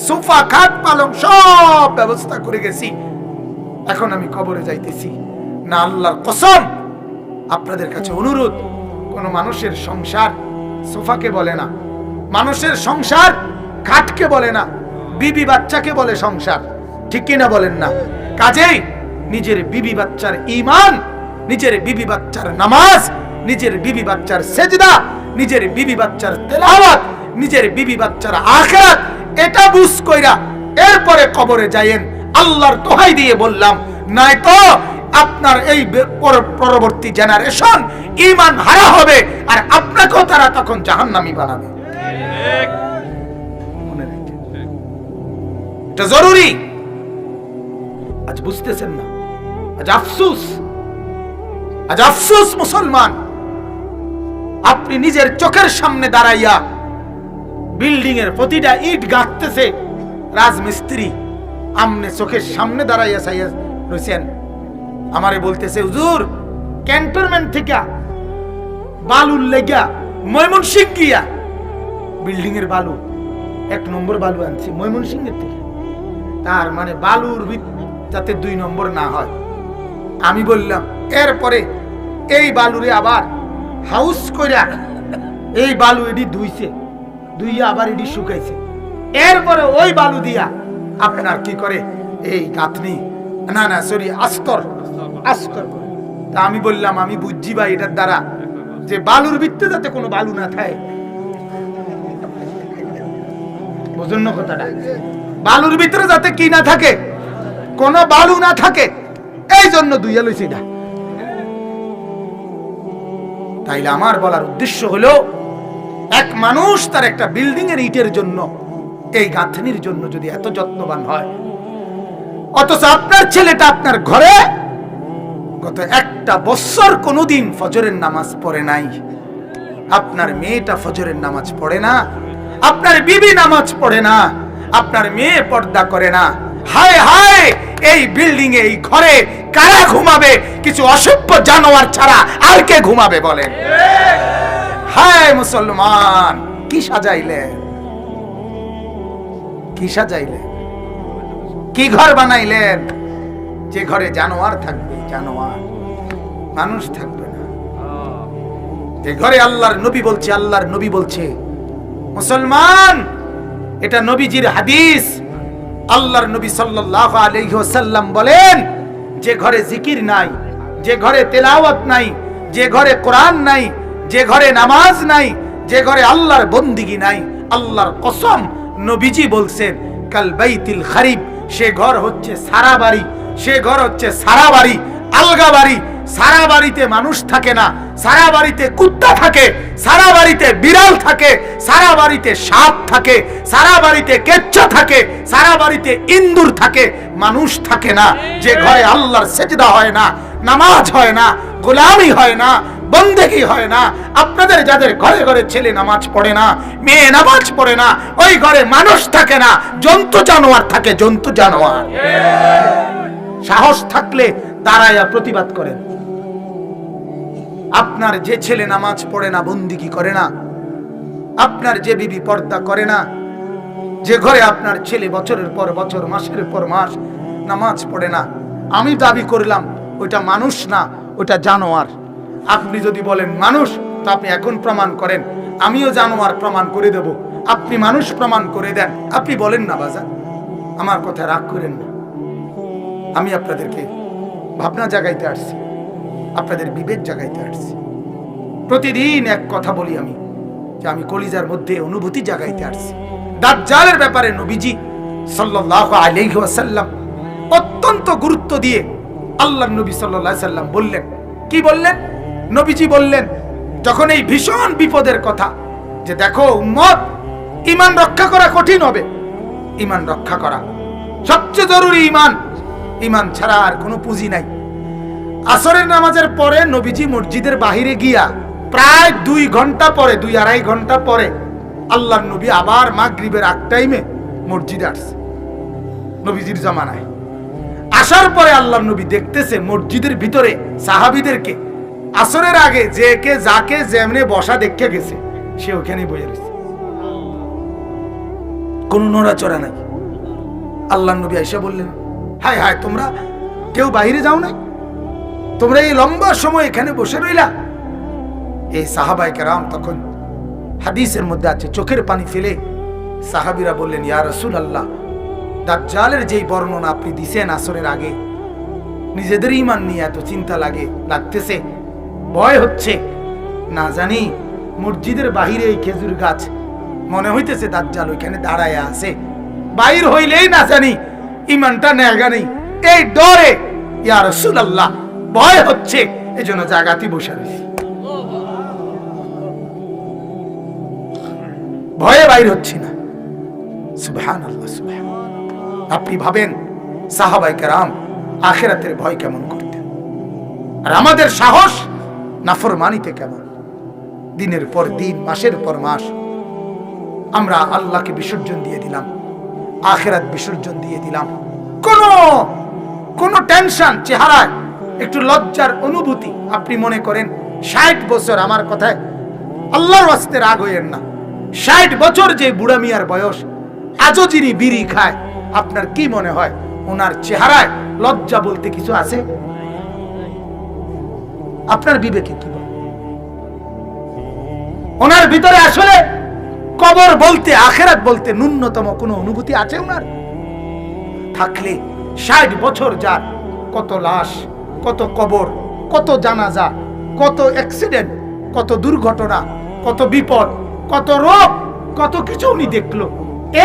সোফা, খাট, পালং সব ব্যবস্থা করে গেছি, এখন আমি কবরে যাইতেছি না। আল্লাহর কসম, আপনাদের কাছে অনুরোধ, কোন মানুষের সংসার সোফাকে বলে না, মানুষের সংসার খাটকে বলে না, বিবি বাচ্চাকে বলে সংসার। ঠিক কিনা বলেন না? কাজেই নিজের বিবি বাচ্চার ঈমান, নিজের বিবি বাচ্চার নামাজ, নিজের বিবি বাচ্চার সেজদা, নিজের বিবি বাচ্চার তেলাওয়াত, নিজের বিবি বাচ্চার আখিরাত, এটা বুঝ কইরা এরপরে কবরে যাইয়েন। আল্লাহর দোহাই দিয়ে বললাম, নয়তো আপনার এই পরবর্তী জেনারেশন ঈমান হারা হবে, আর আপনাকেও তারা তখন জাহান্নামী বানাবে। এটা জরুরি। আজ বুঝতেছেন না, আজ আফসোস মুসলমান, আপনি নিজের চোখের সামনে দাঁড়াইয়া বিল্ডিং এর প্রতিটা ইট গাঁথতেছে রাজমিস্ত্রি, আমনে চোখের সামনে দাঁড়াইয়া চাইয়া রয়েছেন। আমারে বলতেছে, হুজুর ক্যান্টনমেন্ট থেকে বালুর লেগা ময়মনসিংহ গিয়া বিল্ডিং এর বালু, 1 নম্বর বালু আনছি ময়মনসিংহের থেকে। তার মানে বালুর যাতে 2 নম্বর না হয়। আমি বললাম, এরপরে এই বালুরে আবার হাউস কইরা এই বালু এডি ধুইয়া আবার এডি শুকাইছে, এরপরে ওই বালু দিয়া আপনার কি করে এই গাঁথনি, না সরি আস্তর। তা আমি বললাম, আমি বুঝছি ভাই এটার দ্বারা যে বালুর ভিতরে যাতে কোনো বালু না থাকে। বুঝুন না কথাটা? বালুর ভিতরে যাতে কি না থাকে, কোনো বালু না থাকে, এই জন্য দুইয়া লইছি এটা। তাইলে আমার বলার উদ্দেশ্য হলো, এক মানুষ তার একটা বিল্ডিং এর ইটের জন্য, এই গাঁথনির জন্য যদি এত যত্নবান হয়, অথচ আপনার ছেলেটা আপনার ঘরে গত 1টা বছর কোনোদিন ফজরের নামাজ পড়ে নাই, আপনার মেয়েটা ফজরের নামাজ পড়ে না, আপনার বিবি নামাজ পড়ে না, আপনার মেয়ে পর্দা করে না, হায় হায়, এই বিল্ডিং এ, এই ঘরে কারা ঘুমাবে? কিছু অসভ্য জানোয়ার ছাড়া আর কে ঘুমাবে বলেন? হায় মুসলমান, কি সাজাইলেন, কি ঘর বানাইলেন, যে ঘরে জানোয়ার থাকবে, জানোয়ার, মানুষ থাকবে না। যে ঘরে আল্লাহর নবী বলছে মুসলমান, এটা নবীজির হাদিস। আল্লাহর নবী সাল্লাল্লাহু আলাইহি ওয়াসাল্লাম বলেন, যে ঘরে জিকির নাই, যে ঘরে তেলাওয়াত নাই, যে ঘরে কোরআন নাই, যে ঘরে নামাজ নাই, যে ঘরে আল্লাহর বন্দিগি নাই, আল্লাহর কসম নবীজি বলছেন, কাল বাইতিল খারিব, সে ঘর হচ্ছে সারা বাড়ি, সে ঘর হচ্ছে সারা বাড়ি, আলগা বাড়ি। সারা বাড়িতে মানুষ থাকে না, সারা বাড়িতে কুত্তা থাকে, সারা বাড়িতে বিড়াল থাকে, সারা বাড়িতে সাপ থাকে, সারা বাড়িতে কেচ্চা থাকে, সারা বাড়িতে ইন্দুর থাকে, মানুষ থাকে না। যে ঘরে আল্লাহর সেজদা হয় না, নামাজ হয় না, গোলামি হয় না, বন্দেগি হয় না, আপনাদের যাদের ঘরে ঘরে ছেলে নামাজ পড়ে না, মেয়ে নামাজ পড়ে না, ওই ঘরে মানুষ থাকে না, জন্তু জানোয়ার থাকে, জন্তু জানোয়ার। সাহস থাকলে দাঁড়ায়া প্রতিবাদ করেন। আপনার যে ছেলে নামাজ পড়ে না, বন্দিগি করে না, আপনার যে বিবি পর্দা করে না, যে ঘরে আপনার ছেলে বছরের পর বছর, মাসের পর মাস নামাজ পড়ে না, আমি দাবি করলাম ওইটা মানুষ না, ওইটা জানোয়ার। আপনি যদি বলেন মানুষ, তো আপনি এখন প্রমাণ করেন, আমিও জানোয়ার প্রমাণ করে দেব। আপনি মানুষ প্রমাণ করে দেন, আপনি বলেন না বাজার, আমার কথা রাগ করেন না। আমি আপনাদেরকে ভাবনা জাগাইতে আসছি, আপনাদের বিবেক জাগাইতে আসছি। প্রতিদিন এক কথা বলি আমি, যে আমি কলিজার মধ্যে অনুভূতি জাগাইতে আসছি। দাজ্জালের ব্যাপারে নবীজি সাল্লাল্লাহু আলাইহি ওয়াসাল্লাম অত্যন্ত গুরুত্ব দিয়ে আল্লাহর নবী সাল্লাল্লাহু আলাইহি সাল্লাম বললেন। কি বললেন? নবীজি বললেন যখন এই ভীষণ বিপদের কথা, যে দেখো উম্মত, ঈমান রক্ষা করা কঠিন হবে। ঈমান রক্ষা করা সবচেয়ে জরুরি। ঈমান ছাড়া আর কোনো পুঁজি নাই। আসরের নামাজের পরে নবীজি মসজিদের বাহিরে গিয়া প্রায় 2 ঘন্টা পরে, 2-2.5 ঘন্টা পরে আল্লাহর নবী আবার মাগরিবের আগ টাইমে মসজিদে আসছে। নবীজির জামানায় আসার পরে আল্লাহর নবী দেখতেছে মসজিদের ভিতরে সাহাবীদেরকে আসরের আগে যে কে যাকে যেমনে বসা দেখে গেছে, সে ওখানেই বসে রয়েছে, কোনো নড়াচড়া নাই। আল্লাহর নবী আয়েশা বললেন, হায় হায়, তোমরা কেউ বাইরে যাও নাই? তোমরা এই লম্বা সময় এখানে বসে রইলা? এই সাহাবায়ে কেরাম তখন, হাদিসের মধ্যে আছে, চোখের পানি ফেলে সাহাবীরা বললেন, ইয়া রাসূলুল্লাহ, দাজ্জালের যেই বর্ণনা আপনি দিছেন আসরের আগে, নিজেদের ঈমান নিয়ে এত চিন্তা লাগতেছে, ভয় হচ্ছে। না জানি মসজিদের বাহিরে এই খেজুর গাছ, মনে হইতেছে দাজ্জাল ওইখানে দাঁড়ায় আছে, বাইর হইলেই না জানি ঈমানটা নেগা নেই, এই ডরে ইয়া রাসূলুল্লাহ ভয় হচ্ছে, এজন্য জাগাতি বসে রয়েছি, ভয়ে বাইর হচ্ছি না। সুবহানাল্লাহ, সুবহানাল্লাহ। আপনি ভাবেন সাহাবায়ে কেরাম আখিরাতের ভয় কেমন করতেন, আর আমাদের সাহস নাফরমানিতে কেমন। দিনের পর দিন, মাসের পর মাস আমরা আল্লাহকে বিসর্জন দিয়ে দিলাম, আখিরাত বিসর্জন দিয়ে দিলাম। কোনো টেনশন, চেহারায় একটু লজ্জার অনুভূতি। আপনি মনে করেন 60 বছর, আমার কথায় আল্লাহর ওয়াস্তে রাগ হইেন না, 60 বছর যে বুড়া মিয়ার বয়স, আজও যিনি বিড়ি খায়, আপনার কি মনে হয় ওনার চেহারায় লজ্জা বলতে কিছু আছে? আপনার বিবেকে কি বলে? ওনার ভিতরে আসলে কবর বলতে, আখিরাত বলতে ন্যূনতম কোনো অনুভূতি আছে ওনার? থাকলে 60 বছর যার, কত লাশ, কত কবর, কত জানাজা, কত অ্যাক্সিডেন্ট, কত দুর্ঘটনা, কত বিপদ, কত রোগ, কত কিছু উনি দেখলো।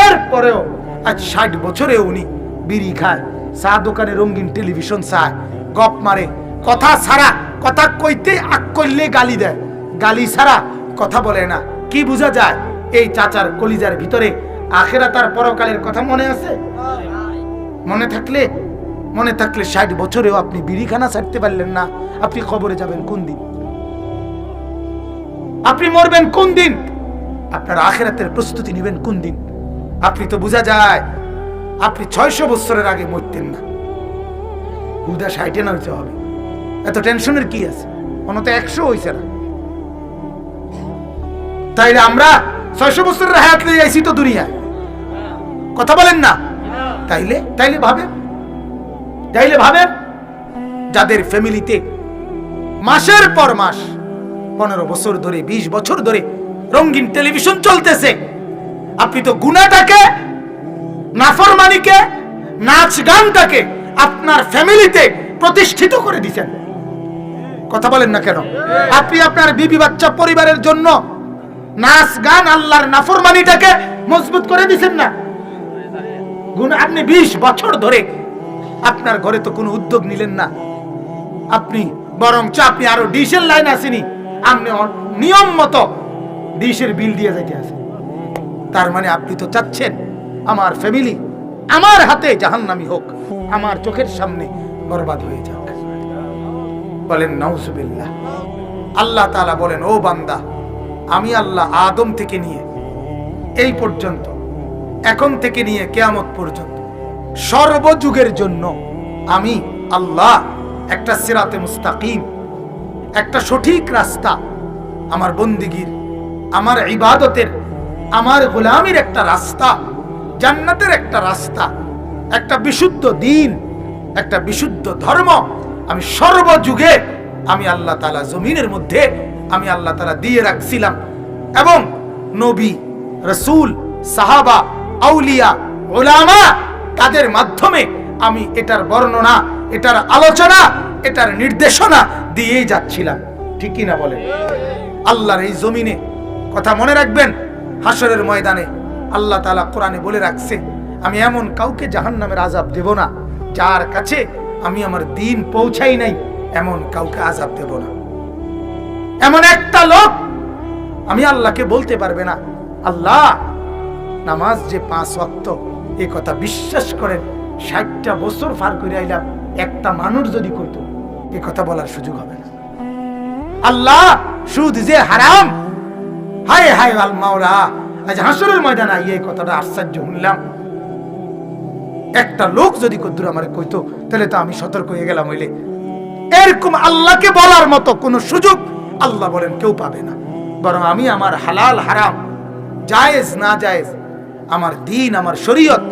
এরপরেও আজ 60 বছরে উনি বিড়ি খায়, চা দোকানে রঙিন টেলিভিশন চায়, গপ মারে, কথা ছাড়া, কথা কইতে আগ করলে গালি দেয়, গালি ছাড়া কথা বলে না। কি বোঝা যায় এই চাচার কলিজার ভিতরে আখিরাত আর পরকালের কথা মনে আছে? মনে থাকলে 60 বছরেও আপনি বিড়িখানা ছাড়তে পারলেন না, আপনি কবরে যাবেন কোন দিন? আপনি মরবেন কোন দিন? আপনার আখিরাতের প্রস্তুতি নেবেন কোন দিন? আপনি তো বোঝা যায় আপনি 600 বছরের আগে মরতেন না, হুদা 60 না হইতে হবে। এত টেনশনের কি আছে? কোনো তো 100 হইছে না। তাইলে আমরা 600 বছরের হায়াত লই আইছি তো দুনিয়ায়, কথা বলেন না? তাইলে ভাবেন যাদের ফ্যামিলিতে মাসের পর মাস, 15 বছর ধরে, 20 বছর ধরে রঙিন টেলিভিশন চলতেছে, আপনি তো গুনাহটাকে, নাফরমানিকে, নাচ গানটাকে আপনার ফ্যামিলিতে প্রতিষ্ঠিত করে দিয়েছেন। কথা বলেন না কেন? আপনি আপনার বিবি বাচ্চা পরিবারের জন্য নাচ গান, আল্লাহর নাফরমানিটাকে মজবুত করে দিয়েছেন না? আপনি 20 বছর ধরে আপনার ঘরে তো কোনো উদ্যোগ নিলেন না, আপনি বরং আপনি আরো ডিশের লাইন আসেনি, আপনি নিয়ম মতো ডিশের বিল দিয়ে যাইতে আছেন। তার মানে আপনি তো চাচ্ছেন আমার ফ্যামিলি আমার হাতে জাহান্নামী হোক, আমার চোখের সামনে বরবাদ হয়ে যাক। বলেন নাউজুবিল্লাহ। আল্লাহ তাআলা বলেন, ও বান্দা, আমি আল্লাহ আদম থেকে নিয়ে এই পর্যন্ত, এখন থেকে নিয়ে কিয়ামত পর্যন্ত সর্বযুগের জন্য আমি আল্লাহ একটা সিরাতে মুস্তাকিম, একটা সঠিক রাস্তা, আমার বন্দিগির, আমার ইবাদতের, আমার গোলামির একটা রাস্তা, জান্নাতের একটা রাস্তা, একটা বিশুদ্ধ দ্বীন, একটা বিশুদ্ধ ধর্ম আমি সর্বযুগে আমি আল্লাহ তাআলা জমিনের মধ্যে আমি আল্লাহ তাআলা দিয়ে রাখছিলাম। এবং নবী, রাসূল, সাহাবা, আউলিয়া, উলামা, তাদের মাধ্যমে আমি এটার বর্ণনা, এটার আলোচনা, এটার নির্দেশনা দিয়েই যাচ্ছিলাম। ঠিক কি না বলে? আল্লাহর এই জমিনে কথা মনে রাখবেন, হাসরের ময়দানে আল্লাহ তাআলা কোরআনে বলে রাখছে, আমি এমন কাউকে জাহান্নামের আযাব দেব না যার কাছে আমি আমার দ্বীন পৌঁছাই নাই, এমন কাউকে আযাব দেব না। এমন একটা লোক আমি আল্লাহকে বলতে পারবে না, আল্লাহ নামাজ যে 5 ওয়াক্ত, এই কথা বিশ্বাস করেন 60টা বছর পার করে আইলাম, একটা মানুষ যদি করত, এই কথা বলার সুযোগ হবে না। আল্লাহ সুদ যে হারাম, হায় হায় আল মাওলা, আজ হাসরের ময়দানে এই কথাটা আশ্চর্য শুনলাম। একটা লোক যদি কদ্দুর আমারে কইতো, তাহলে তো আমি সতর্ক হয়ে গেলাম। হইলে এরকম আল্লাহকে বলার মতো কোন সুযোগ আল্লাহ বলেন কেউ পাবে না। বরং আমি আমার হালাল হারাম, জায়েজ না জায়েজ, আমার দ্বীন, আমার শরীয়ত,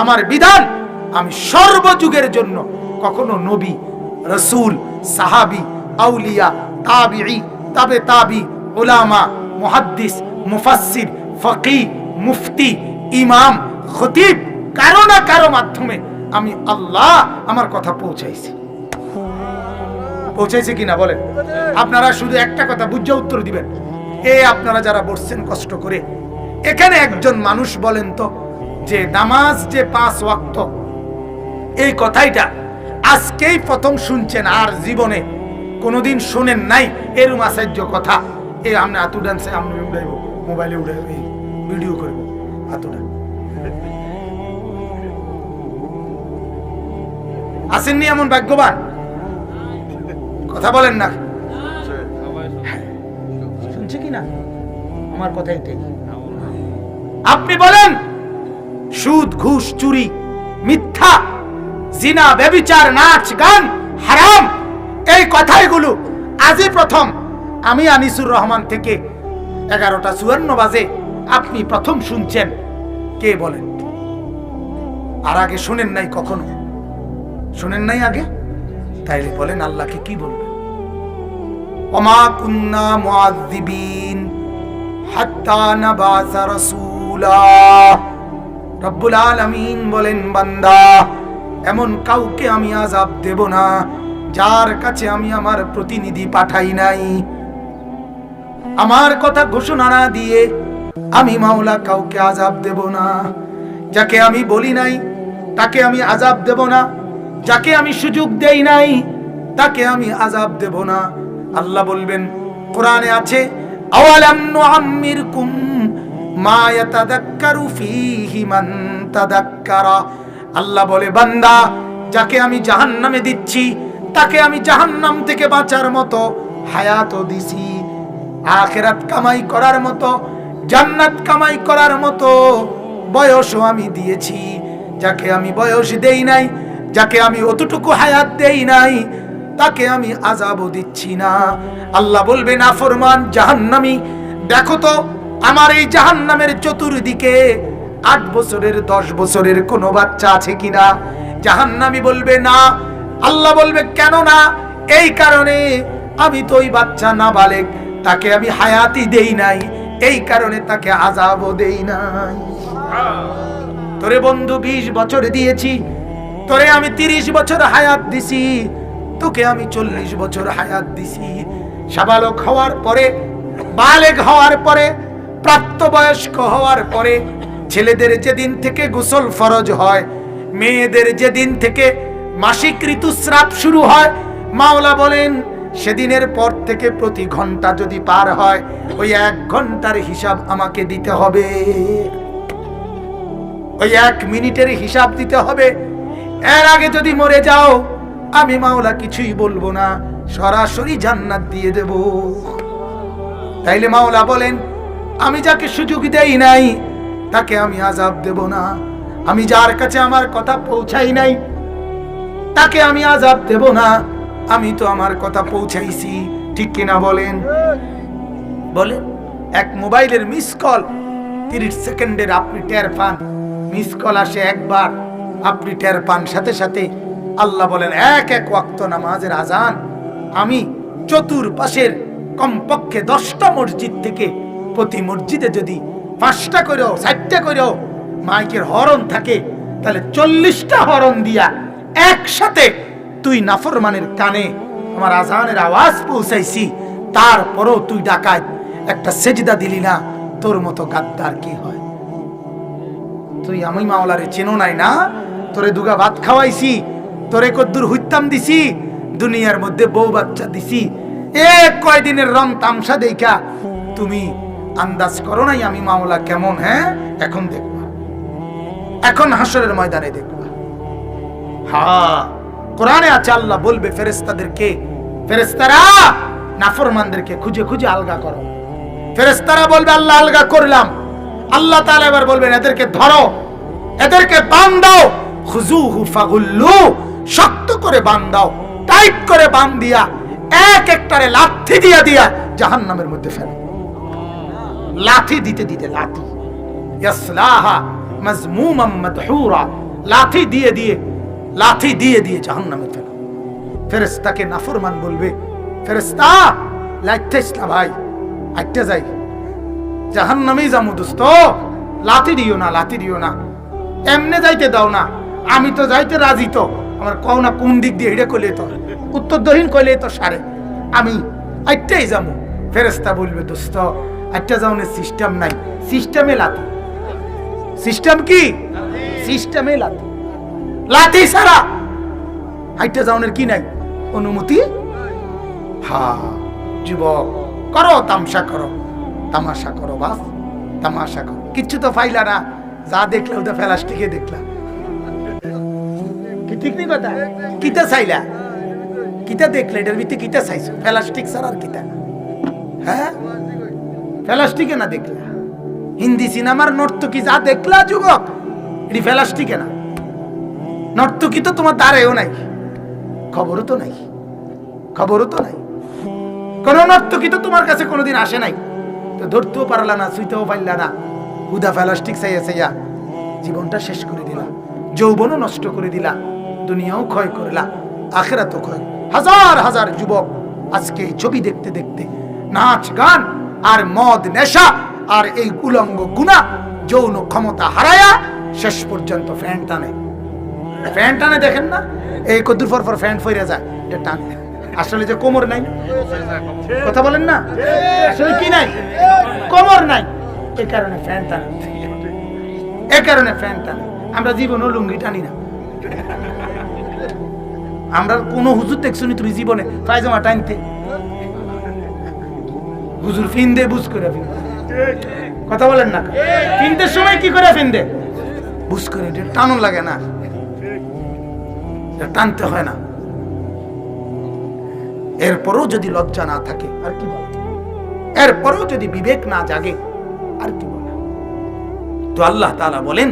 আমার বিধান আমি সর্বযুগের জন্য কখনো নবী, রাসূল, সাহাবী, আউলিয়া, তাবিঈ, তাবে তাবি, উলামা, মুহাদ্দিস, মুফাসসির, ফকিহ, মুফতি, ইমাম, খতিব, কারো না কারো মাধ্যমে আমি আল্লাহ আমার কথা পৌঁছাইছি। পৌঁছাইছে কিনা বলেন? আপনারা শুধু একটা কথা বুঝে উত্তর দিবেন। আপনারা যারা বসছেন কষ্ট করে, এখানে একজন মানুষ বলেন তো যে নামাজ যে 5 ওয়াক্ত, এই কথাইটা আজকেই প্রথম শুনছেন, আর জীবনে কোনোদিন শুনেন নাই এরম আশ্চর্য কথা। আমি আতু ডান্সে আমি উড়াইব, মোবাইলে উড়াইব, ভিডিও করব, আতুটা আসেননি এমন ভাগ্যবান? কথা বলেন না, শুনছে কিনা আমার কথা? এটাই আপনি বলেন সুদ, ঘুষ, চুরি, মিথ্যা, জিনা, ব্যভিচার, নাচ, গান হারাম, এই কথাগুলো আজই প্রথম আমি আনিসুর রহমান থেকে 11:54 বাজে আপনি প্রথম শুনছেন। কে বলেন? আর আগে শুনেন নাই? কখনো শুনেন নাই আগে? তাইলে বলেন আল্লাহকে কি বলবেন? ওমা কুন্না মুআযযিবিন হাত্তা নাবাসা রাসূলা। রব্বুল আলামিন বলেন, বান্দা এমন কাউকে আমি আযাব দেব না যার কাছে আমি আমার প্রতিনিধি পাঠাই নাই। আমার কথা ঘোষণা না দিয়ে আমি মাওলা কাউকে আযাব দেব না। যাকে আমি বলি নাই তাকে আমি আযাব দেব না, যাকে আমি সুযোগ দেই নাই তাকে আমি আযাব দেব না। আল্লাহ বলবেন, কোরআনে আছে, আওয়ালাম নুআম্মিরকুম মা ইয়াতাযাক্কারু ফীহি মান তাযাক্কারা। আল্লাহ বলে, বান্দা যাকে আমি জাহান্নামে দিচ্ছি তাকে আমি জাহান্নাম থেকে বাঁচার মতো হায়াতও দিছি, আখিরাত কামাই করার মতো, জান্নাত কামাই করার মতো বয়সও আমি দিয়েছি। যাকে আমি বয়স দেই নাই, যাকে আমি অতটুকু হায়াত দেই নাই, তাকে আমি আযাবও দিচ্ছি না। আল্লাহ বলবে, নাফরমান জাহান্নামী, দেখো তো আমার এই জাহান্নামের চতুর্দিকে 8 বছরের 10 বছরের কোনো বাচ্চা আছে কিনা? জাহান্নামী বলবে না। আল্লাহ বলবে, কেন না? এই কারণে আমি তো ওই বাচ্চা নাবালেগ, তাকে আমি হায়াতই দেই নাই, এই কারণে তাকে আযাবও দেই নাই। তোরে বন্ধু 20 বছর দিয়েছি, তোরে আমি 30 বছর হায়াত দিছি, তোকে আমি 40 বছর হায়াত দিছি। সাবালক হওয়ার পরে, বালেগ হওয়ার পরে, প্রাপ্তবয়স্ক হওয়ার পরে, ছেলেদের যেদিন থেকে গোসল ফরজ হয়, মেয়েদের যেদিন থেকে মাসিক ঋতুস্রাব শুরু হয়, মাওলা বলেন সেদিনের পর থেকে প্রতি ঘন্টা যদি পার হয়, ওই 1 ঘন্টার হিসাব আমাকে দিতে হবে, ওই 1 মিনিটের হিসাব দিতে হবে। এর আগে যদি মরে যাও, আমি মাওলা কিছুই বলবো না, সরাসরি জান্নাত দিয়ে দেব। তাইলে মাওলা বলেন, আমি যাকে সুযোগ দেই নাই তাকে আমি আযাব দেব না, আমি যার কাছে আমার কথা পৌঁছাই নাই তাকে আমি আযাব দেব না, আমি তো আমার কথা পৌঁছাইছি। ঠিক কিনা বলেন? বলেন, এক মোবাইলের মিস কল 30 সেকেন্ডের আপনি টের পান, মিস কল আসে একবার, আপনি টের পান, সাথে সাথে আল্লাহ বলেন 1 ওয়াক্ত নামাজের আজান আমি চতুর্পাশের কমপক্ষে 10টা মসজিদ থেকে, প্রতি মসজিদে যদি 5টা করেও 60টা করেও মাইকের হরন থাকে, তাহলে 40টা হরন দিয়া একসাথে তুই নাফরমানের কানে আমার আজানের আওয়াজ পৌঁছাইছি, তারপরও তুই ডাকাত একটা সেজদা দিলি না। তোর মতো গাদ্দার কি হয়? তুই আমি মাওলারে চেনো নাই না? তোরে দুগা ভাত খাওয়াইছি, তোরে কদ্দুর হুইতাম দিছি, দুনিয়ার মধ্যে বউ বাচ্চা দিছি, কয়দিনের রং তামসা দেখা তুমি আন্দাজ করো নাই আমি মাওলা কেমন। হ্যাঁ, এখন দেখবা, এখন হাসরের ময়দানে দেখবা। হ্যাঁ, কোরআনে আছে, আল্লাহ বলবে ফেরেশতাদেরকে, ফেরেশতারা নাফরমানদেরকে খুঁজে খুঁজে আলগা করো। ফেরেশতারা বলবে আল্লাহ আলগা করলাম। আল্লাহ তাআলা এবার বলবেন এদেরকে ধরো, এদেরকে বাঁধাও, খুযুহু ফাগুল্লু, শক্ত করে বাঁধাও, টাইট করে বাঁধিয়া এক একটারে লাথি দিয়া জাহান্নামের মধ্যে ফেলো। লাথি দিতে দিতে লাথি, ইয়াসলাহা মাজমুমান মাদহুরা, লাথি দিয়ে জাহান্নামে ফেলো। ফেরেশতাকে নাফরমান বলবে, ফেরেশতা লাইতেছ না ভাই, আইতে যাই, জাহান্নামেই যামু দোস্ত, লাথি দিও না, এমনে যাইতে দাও না, আমি তো যাইতে রাজি, তো আমার কও না কোন দিক দিয়ে হিড়ে কইলে তো উত্তর দক্ষিণ কইলে তো সারে, আমি আইতেই যামু। ফেরেশতা বলবে দোস্ত আইতে যাওনের সিস্টেম নাই, সিস্টেমে লাথি। সিস্টেম কি? সিস্টেমে লাথি সারা আইতে যাওনের কি নাই অনুমতি। হ্যাঁ যুবক, করো তামাশা করো বাস, তামাশা করো, কিচ্ছু তো ফাইলা না, যা দেখলে ওটা প্লাস্টিকে দেখলা, ঠিক নেই কথা। কিতা চাইলা, কিতা দেখলে এটার ভিতরে কিতা চাইছো? প্লাস্টিক ছাড়া আর কিতা? হ্যাঁ, প্লাস্টিকে না দেখলা। হিন্দি সিনেমার নর্তকী যা দেখলা যুবক, এটি প্লাস্টিকে না। নর্তকী তো তোমার দ্বারেও নাই, খবরও তো নাই, কোন নর্তকী তো তোমার কাছে কোনোদিন আসে নাই, তো ধরতেও পারলা না, ছুঁইতেও পারলা না, হুদা প্লাস্টিক চাইয়া জীবনটা শেষ করে দিলা, যৌবনও নষ্ট করে দিলা, দুনিয়াও ক্ষয় করলা, আখিরাতও ক্ষয়। হাজার হাজার যুবক আজকে এই ছবি দেখতে দেখতে নাচ গান আর মদ নেশা আর এই উলঙ্গ গুনাহ যৌন ক্ষমতা হারায়া শেষ পর্যন্ত ফ্যান টানে দেখেন না, এই কদ্দুর পর ফ্যান ফইরা যায়, এটা টানে। আসলে যে কোমর নাই, কথা বলেন না, আসলে কি নাই, কোমর নাই, এই কারণে ফ্যান টানে। আমরা জীবনও লুঙ্গি টানি না। আমরা কোন হুজুর দেখছনি তুমি জীবনে পায়জামা টানতে? হুজুর ফিন্দে বুঝ করে ফিন্দে, কথা বলেন না, ফিনদের সময় কি করে ফিন্দে? বুঝ করে, টানো লাগে না, টানতে হয় না। এরপরও যদি লজ্জা না থাকে আর কি বলে, এরপরও যদি বিবেক না জাগে আর কি বলে। তো আল্লাহ তাআলা বলেন,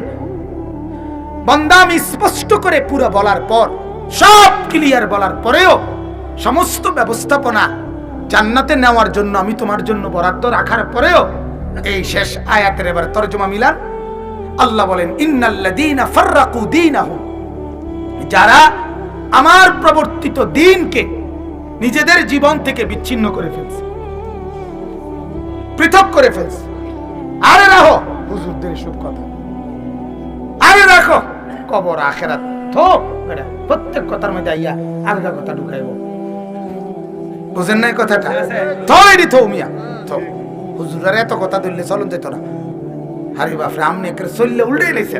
বান্দা আমি স্পষ্ট করে পুরো বলার পর, সব ক্লিয়ার বলার পরেও, সমস্ত ব্যবস্থাপনা জান্নাতে নেওয়ার জন্য আমি তোমার জন্য বরাদ্দ রাখার পরেও, এই শেষ আয়াতের এবার তরজমা মিলান। আল্লাহ বলেন, ইন্নাল্লাযীনা ফাররাকু দীনাহুম, যারা আমার প্রবর্তিত দ্বীনকে নিজেদের জীবন থেকে বিচ্ছিন্ন করে ফেলছে, পৃথক করে ফেলছে। আরে রাখো হুজুরদের সব কথা, আরে রাখো কবর আখিরাত, থোক বেটা, প্রত্যেক কথার মধ্যে আইয়া আলগা কথা ঢুকাইব, বুঝেন নাই কথাটা? থইডি থো মিয়া, থো হুজুরের এত কথা ধরলে চলন যেত না। আরে বাপরে, আমনে করে চললে উল্টে লাইছে,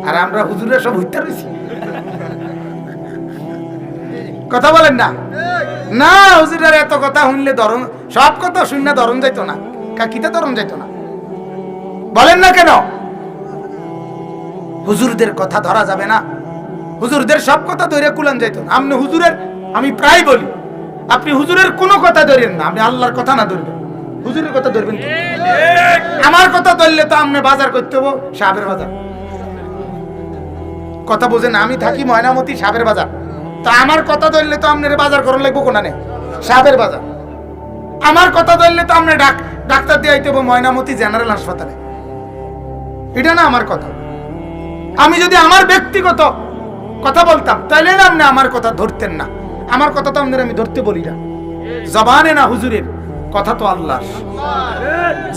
আর আমরা হুজুরের সব হইতে রইছি, কথা বলেন না? না, হুজুরের এত কথা শুনলে ধরন, সব কথা শুনলে ধরন যাইতো না, কাকিতে ধরন যাইতো না, বলেন না কেন? হুজুরদের কথা ধরা যাবে না, হুজুরদের সব কথা ধরে কুলান যাইতো না। আপনি হুজুরের, আমি প্রায় বলি, আপনি হুজুরের কোনো কথা ধরেন না, আপনি আল্লাহর কথা না ধরবেন, হুজুরের কথা ধরবেন। আমার কথা ধরলে তো আপনি বাজার করতে হবো সাহেবের বাজার, কথা বোঝেন? আমি থাকি ময়নামতি সাহেবের বাজার, তো আমার কথা ধরলে তো আপনার বাজার করা লাগবো কোনানে, সাহেবের বাজার। আমার কথা ধরলে তো আপনি ডাক্তার দিয়ে আইতে হবো ময়নামতি জেনারেল হাসপাতালে, এটা না আমার কথা। আমি যদি আমার ব্যক্তিগত কথা বলতাম তাহলে না আপনি আমার কথা ধরতেন না, আমার কথা তো আপনাদের আমি ধরতে বলি না। জবানে না হুজুরের কথা তো আল্লাহর,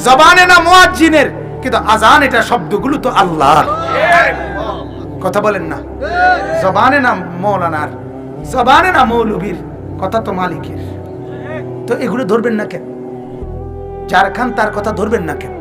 জবানে না মুয়াজ্জিনের, কিন্তু আজান এটা শব্দগুলো তো আল্লাহর। কথা বলেন না, জবানে না মৌলানার, জবানে না মৌলবীর, কথা তো মালিকের। তো এগুলো ধরবেন না কেন? যার খান তার কথা ধরবেন না কেন?